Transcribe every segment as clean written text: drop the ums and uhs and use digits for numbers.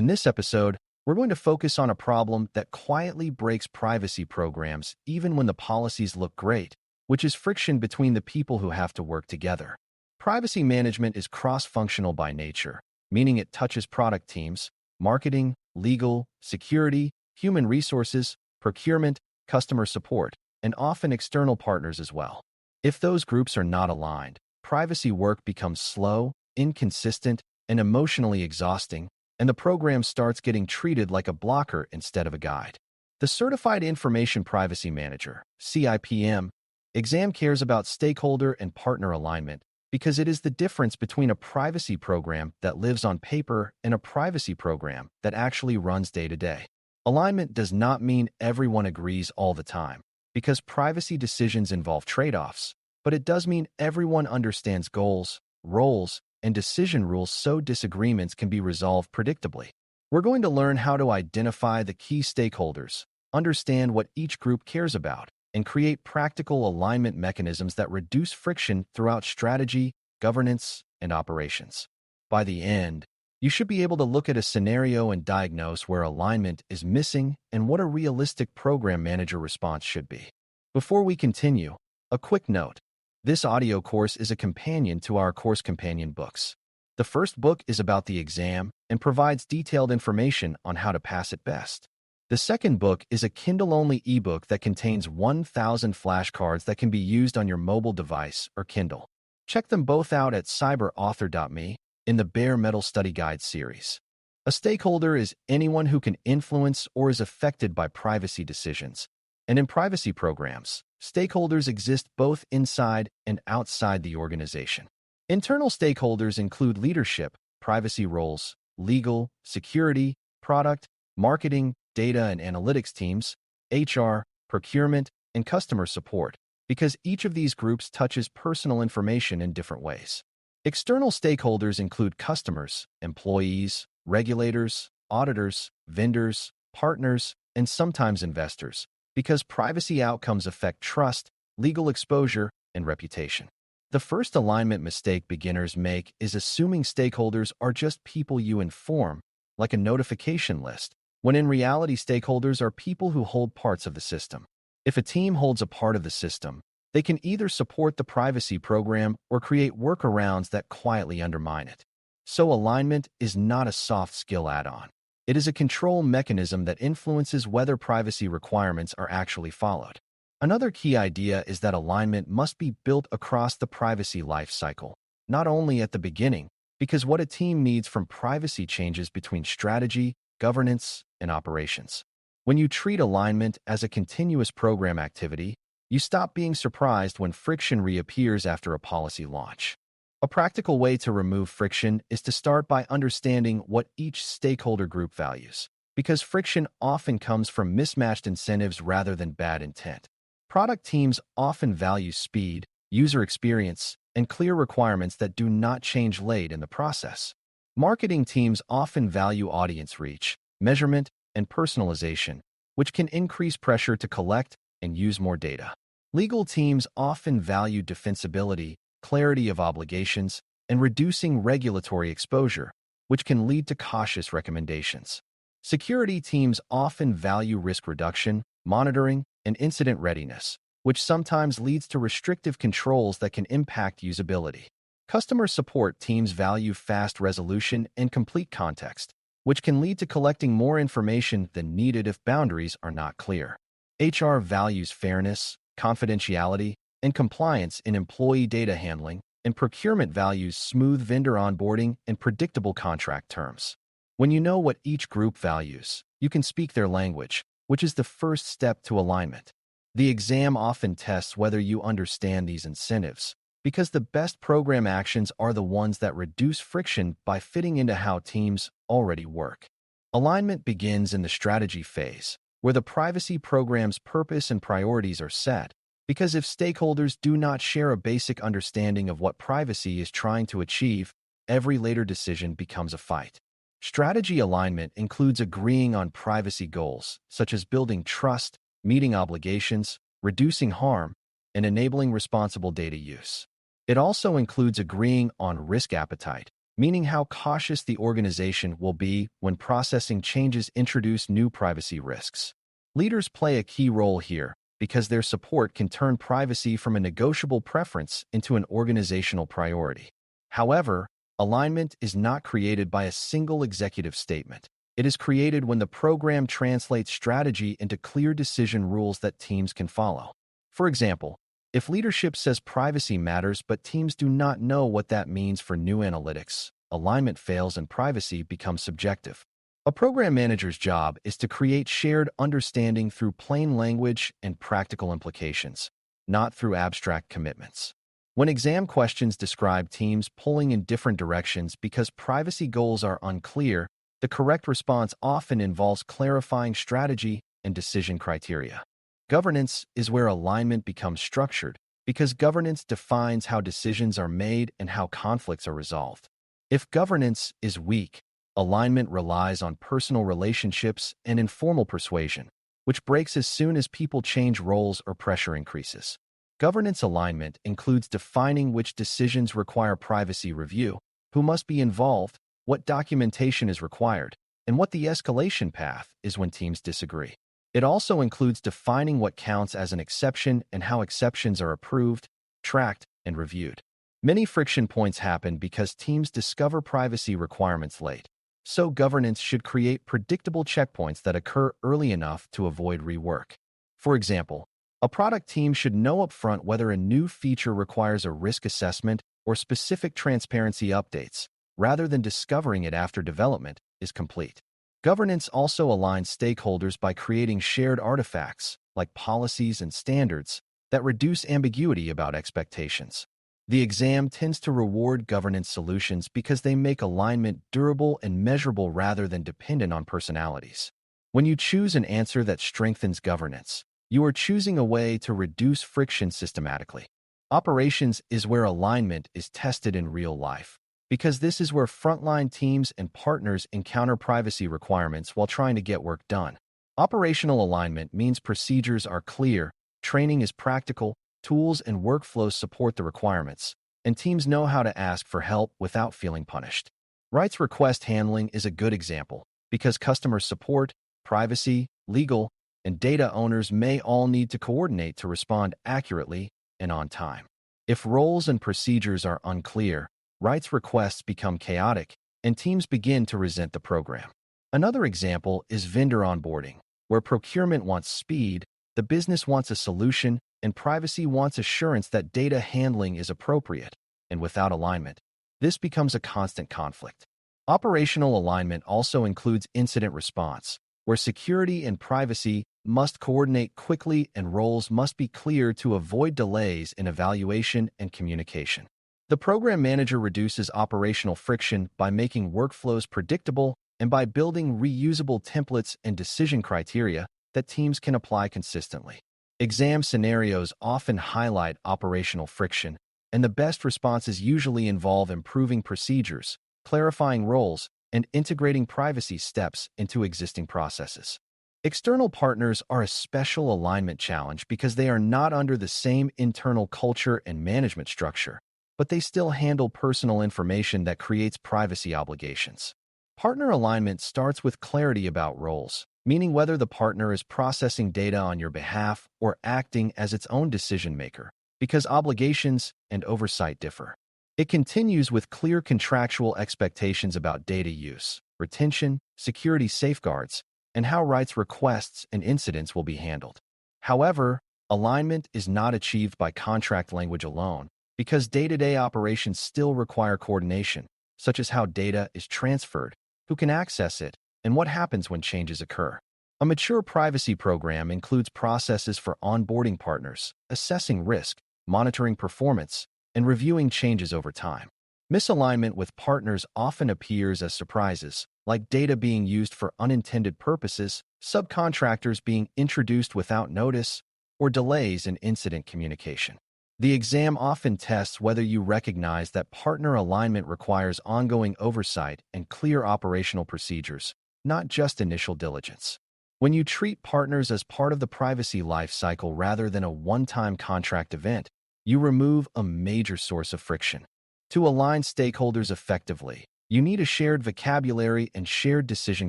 In this episode, we're going to focus on a problem that quietly breaks privacy programs even when the policies look great, which is friction between the people who have to work together. Privacy management is cross-functional by nature, meaning it touches product teams, marketing, legal, security, human resources, procurement, customer support, and often external partners as well. If those groups are not aligned, privacy work becomes slow, inconsistent, and emotionally exhausting, and the program starts getting treated like a blocker instead of a guide. The Certified Information Privacy Manager, CIPM, exam cares about stakeholder and partner alignment because it is the difference between a privacy program that lives on paper and a privacy program that actually runs day to day. Alignment does not mean everyone agrees all the time, because privacy decisions involve trade-offs, but it does mean everyone understands goals, roles, and decision rules so disagreements can be resolved predictably. We're going to learn how to identify the key stakeholders, understand what each group cares about, and create practical alignment mechanisms that reduce friction throughout strategy, governance, and operations. By the end, you should be able to look at a scenario and diagnose where alignment is missing and what a realistic program manager response should be. Before we continue, a quick note. This audio course is a companion to our course companion books. The first book is about the exam and provides detailed information on how to pass it best. The second book is a Kindle-only ebook that contains 1,000 flashcards that can be used on your mobile device or Kindle. Check them both out at cyber.author.me in the Bare Metal Study Guide series. A stakeholder is anyone who can influence or is affected by privacy decisions. And in privacy programs, stakeholders exist both inside and outside the organization. Internal stakeholders include leadership, privacy roles, legal, security, product, marketing, data and analytics teams, HR, procurement, and customer support, because each of these groups touches personal information in different ways. External stakeholders include customers, employees, regulators, auditors, vendors, partners, and sometimes investors, because privacy outcomes affect trust, legal exposure, and reputation. The first alignment mistake beginners make is assuming stakeholders are just people you inform, like a notification list, when in reality stakeholders are people who hold parts of the system. If a team holds a part of the system, they can either support the privacy program or create workarounds that quietly undermine it. So alignment is not a soft skill add-on. It is a control mechanism that influences whether privacy requirements are actually followed. Another key idea is that alignment must be built across the privacy life cycle, not only at the beginning, because what a team needs from privacy changes between strategy, governance, and operations. When you treat alignment as a continuous program activity, you stop being surprised when friction reappears after a policy launch. A practical way to remove friction is to start by understanding what each stakeholder group values, because friction often comes from mismatched incentives rather than bad intent. Product teams often value speed, user experience, and clear requirements that do not change late in the process. Marketing teams often value audience reach, measurement, and personalization, which can increase pressure to collect and use more data. Legal teams often value defensibility, clarity of obligations, and reducing regulatory exposure, which can lead to cautious recommendations. Security teams often value risk reduction, monitoring, and incident readiness, which sometimes leads to restrictive controls that can impact usability. Customer support teams value fast resolution and complete context, which can lead to collecting more information than needed if boundaries are not clear. HR values fairness, confidentiality, and compliance in employee data handling, and procurement values smooth vendor onboarding and predictable contract terms. When you know what each group values, you can speak their language, which is the first step to alignment. The exam often tests whether you understand these incentives, because the best program actions are the ones that reduce friction by fitting into how teams already work. Alignment begins in the strategy phase, where the privacy program's purpose and priorities are set, because if stakeholders do not share a basic understanding of what privacy is trying to achieve, every later decision becomes a fight. Strategy alignment includes agreeing on privacy goals, such as building trust, meeting obligations, reducing harm, and enabling responsible data use. It also includes agreeing on risk appetite, meaning how cautious the organization will be when processing changes introduce new privacy risks. Leaders play a key role here because their support can turn privacy from a negotiable preference into an organizational priority. However, alignment is not created by a single executive statement. It is created when the program translates strategy into clear decision rules that teams can follow. For example, if leadership says privacy matters but teams do not know what that means for new analytics, alignment fails and privacy becomes subjective. A program manager's job is to create shared understanding through plain language and practical implications, not through abstract commitments. When exam questions describe teams pulling in different directions because privacy goals are unclear, the correct response often involves clarifying strategy and decision criteria. Governance is where alignment becomes structured because governance defines how decisions are made and how conflicts are resolved. If governance is weak, alignment relies on personal relationships and informal persuasion, which breaks as soon as people change roles or pressure increases. Governance alignment includes defining which decisions require privacy review, who must be involved, what documentation is required, and what the escalation path is when teams disagree. It also includes defining what counts as an exception and how exceptions are approved, tracked, and reviewed. Many friction points happen because teams discover privacy requirements late. So governance should create predictable checkpoints that occur early enough to avoid rework. For example, a product team should know upfront whether a new feature requires a risk assessment or specific transparency updates, rather than discovering it after development is complete. Governance also aligns stakeholders by creating shared artifacts, like policies and standards, that reduce ambiguity about expectations. The exam tends to reward governance solutions because they make alignment durable and measurable rather than dependent on personalities. When you choose an answer that strengthens governance, you are choosing a way to reduce friction systematically. Operations is where alignment is tested in real life, because this is where frontline teams and partners encounter privacy requirements while trying to get work done. Operational alignment means procedures are clear, training is practical, tools and workflows support the requirements, and teams know how to ask for help without feeling punished. Rights request handling is a good example, because customer support, privacy, legal, and data owners may all need to coordinate to respond accurately and on time. If roles and procedures are unclear, rights requests become chaotic, and teams begin to resent the program. Another example is vendor onboarding, where procurement wants speed, the business wants a solution, and privacy wants assurance that data handling is appropriate, and without alignment, this becomes a constant conflict. Operational alignment also includes incident response, where security and privacy must coordinate quickly and roles must be clear to avoid delays in evaluation and communication. The program manager reduces operational friction by making workflows predictable and by building reusable templates and decision criteria that teams can apply consistently. Exam scenarios often highlight operational friction, and the best responses usually involve improving procedures, clarifying roles, and integrating privacy steps into existing processes. External partners are a special alignment challenge because they are not under the same internal culture and management structure, but they still handle personal information that creates privacy obligations. Partner alignment starts with clarity about roles, meaning whether the partner is processing data on your behalf or acting as its own decision maker, because obligations and oversight differ. It continues with clear contractual expectations about data use, retention, security safeguards, and how rights requests and incidents will be handled. However, alignment is not achieved by contract language alone, because day-to-day operations still require coordination, such as how data is transferred, who can access it, and what happens when changes occur. A mature privacy program includes processes for onboarding partners, assessing risk, monitoring performance, and reviewing changes over time. Misalignment with partners often appears as surprises, like data being used for unintended purposes, subcontractors being introduced without notice, or delays in incident communication. The exam often tests whether you recognize that partner alignment requires ongoing oversight and clear operational procedures, not just initial diligence. When you treat partners as part of the privacy life cycle rather than a one-time contract event, you remove a major source of friction. To align stakeholders effectively, You need a shared vocabulary and shared decision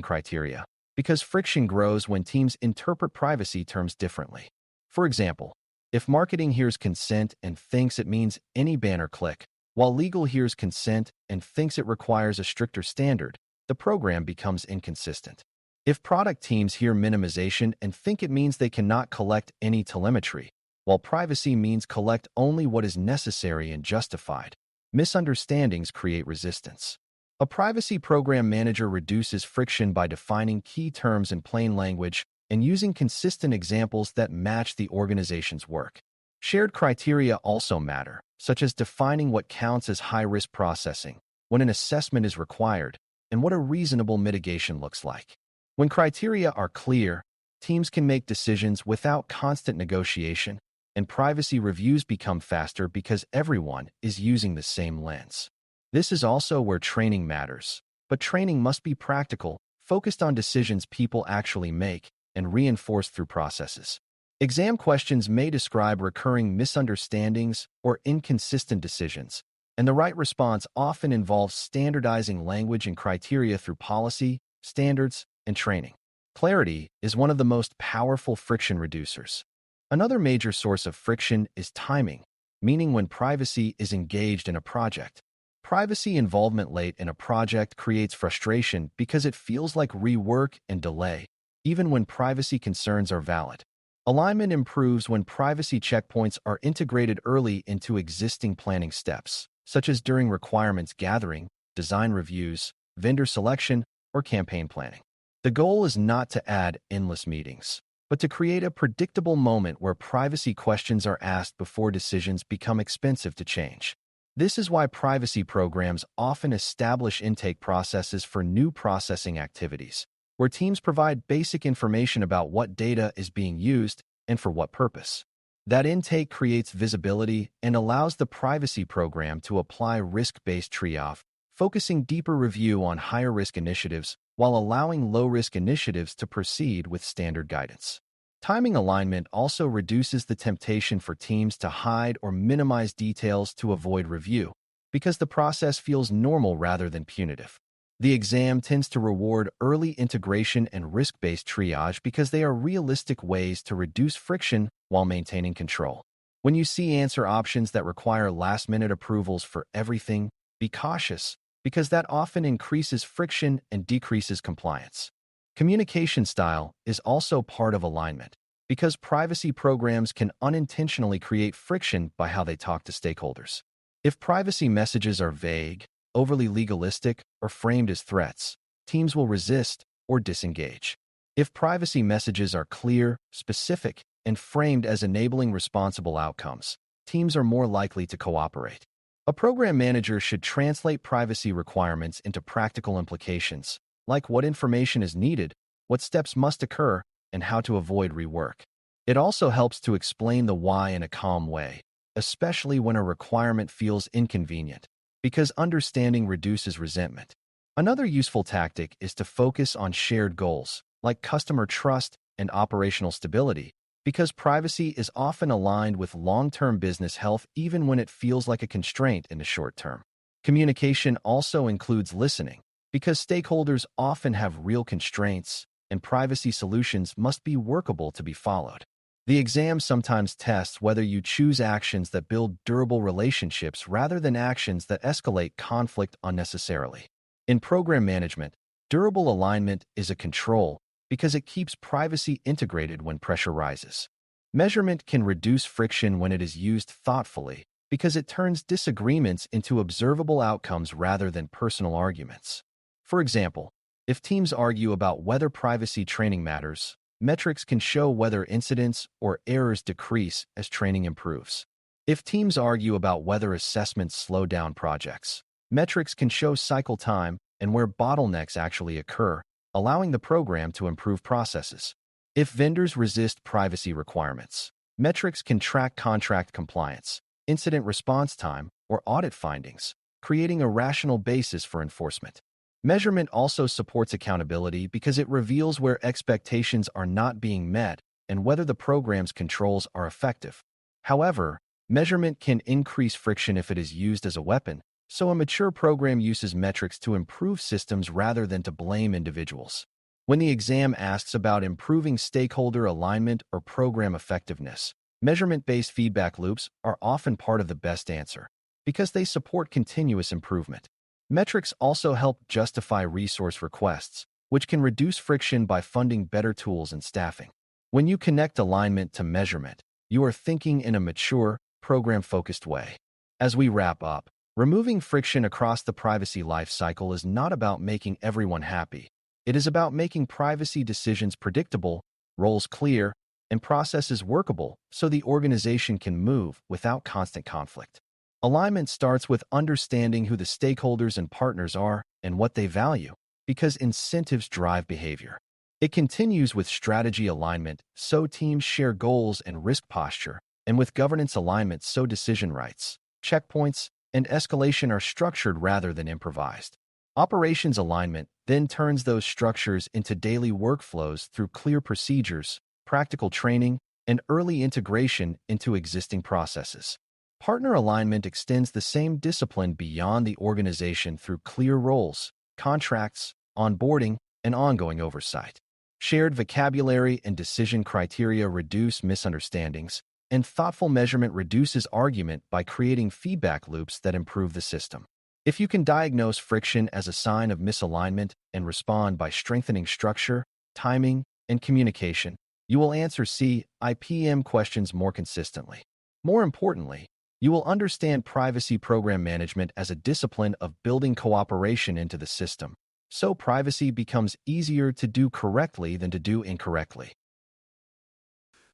criteria, because friction grows when teams interpret privacy terms differently. For example, if marketing hears consent and thinks it means any banner click, while legal hears consent and thinks it requires a stricter standard, the program becomes inconsistent. If product teams hear minimization and think it means they cannot collect any telemetry, while privacy means collect only what is necessary and justified, misunderstandings create resistance. A privacy program manager reduces friction by defining key terms in plain language and using consistent examples that match the organization's work. Shared criteria also matter, such as defining what counts as high-risk processing, when an assessment is required, and what a reasonable mitigation looks like. When criteria are clear, teams can make decisions without constant negotiation, and privacy reviews become faster because everyone is using the same lens. This is also where training matters, but training must be practical, focused on decisions people actually make, and reinforced through processes. Exam questions may describe recurring misunderstandings or inconsistent decisions, and the right response often involves standardizing language and criteria through policy, standards, and training. Clarity is one of the most powerful friction reducers. Another major source of friction is timing, meaning when privacy is engaged in a project. Privacy involvement late in a project creates frustration because it feels like rework and delay, even when privacy concerns are valid. Alignment improves when privacy checkpoints are integrated early into existing planning steps, such as during requirements gathering, design reviews, vendor selection, or campaign planning. The goal is not to add endless meetings, but to create a predictable moment where privacy questions are asked before decisions become expensive to change. This is why privacy programs often establish intake processes for new processing activities, where teams provide basic information about what data is being used and for what purpose. That intake creates visibility and allows the privacy program to apply risk-based triage, focusing deeper review on higher-risk initiatives while allowing low-risk initiatives to proceed with standard guidance. Timing alignment also reduces the temptation for teams to hide or minimize details to avoid review, because the process feels normal rather than punitive. The exam tends to reward early integration and risk-based triage because they are realistic ways to reduce friction while maintaining control. When you see answer options that require last-minute approvals for everything, be cautious, because that often increases friction and decreases compliance. Communication style is also part of alignment, because privacy programs can unintentionally create friction by how they talk to stakeholders. If privacy messages are vague, overly legalistic, or framed as threats, teams will resist or disengage. If privacy messages are clear, specific, and framed as enabling responsible outcomes, teams are more likely to cooperate. A program manager should translate privacy requirements into practical implications, like what information is needed, what steps must occur, and how to avoid rework. It also helps to explain the why in a calm way, especially when a requirement feels inconvenient, because understanding reduces resentment. Another useful tactic is to focus on shared goals, like customer trust and operational stability, because privacy is often aligned with long-term business health even when it feels like a constraint in the short term. Communication also includes listening, because stakeholders often have real constraints, and privacy solutions must be workable to be followed. The exam sometimes tests whether you choose actions that build durable relationships rather than actions that escalate conflict unnecessarily. In program management, durable alignment is a control because it keeps privacy integrated when pressure rises. Measurement can reduce friction when it is used thoughtfully because it turns disagreements into observable outcomes rather than personal arguments. For example, if teams argue about whether privacy training matters, metrics can show whether incidents or errors decrease as training improves. If teams argue about whether assessments slow down projects, metrics can show cycle time and where bottlenecks actually occur, allowing the program to improve processes. If vendors resist privacy requirements, metrics can track contract compliance, incident response time, or audit findings, creating a rational basis for enforcement. Measurement also supports accountability because it reveals where expectations are not being met and whether the program's controls are effective. However, measurement can increase friction if it is used as a weapon, So a mature program uses metrics to improve systems rather than to blame individuals. When the exam asks about improving stakeholder alignment or program effectiveness, measurement-based feedback loops are often part of the best answer because they support continuous improvement. Metrics also help justify resource requests, which can reduce friction by funding better tools and staffing. When you connect alignment to measurement, you are thinking in a mature, program-focused way. As we wrap up, removing friction across the privacy lifecycle is not about making everyone happy. It is about making privacy decisions predictable, roles clear, and processes workable so the organization can move without constant conflict. Alignment starts with understanding who the stakeholders and partners are and what they value, because incentives drive behavior. It continues with strategy alignment, so teams share goals and risk posture, and with governance alignment, so decision rights, checkpoints, and escalation are structured rather than improvised. Operations alignment then turns those structures into daily workflows through clear procedures, practical training, and early integration into existing processes. Partner alignment extends the same discipline beyond the organization through clear roles, contracts, onboarding, and ongoing oversight. Shared vocabulary and decision criteria reduce misunderstandings, and thoughtful measurement reduces argument by creating feedback loops that improve the system. If you can diagnose friction as a sign of misalignment and respond by strengthening structure, timing, and communication, you will answer CIPM questions more consistently. More importantly, you will understand privacy program management as a discipline of building cooperation into the system, so privacy becomes easier to do correctly than to do incorrectly.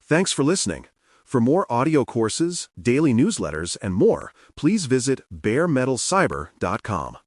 Thanks for listening. For more audio courses, daily newsletters, and more, please visit baremetalcyber.com.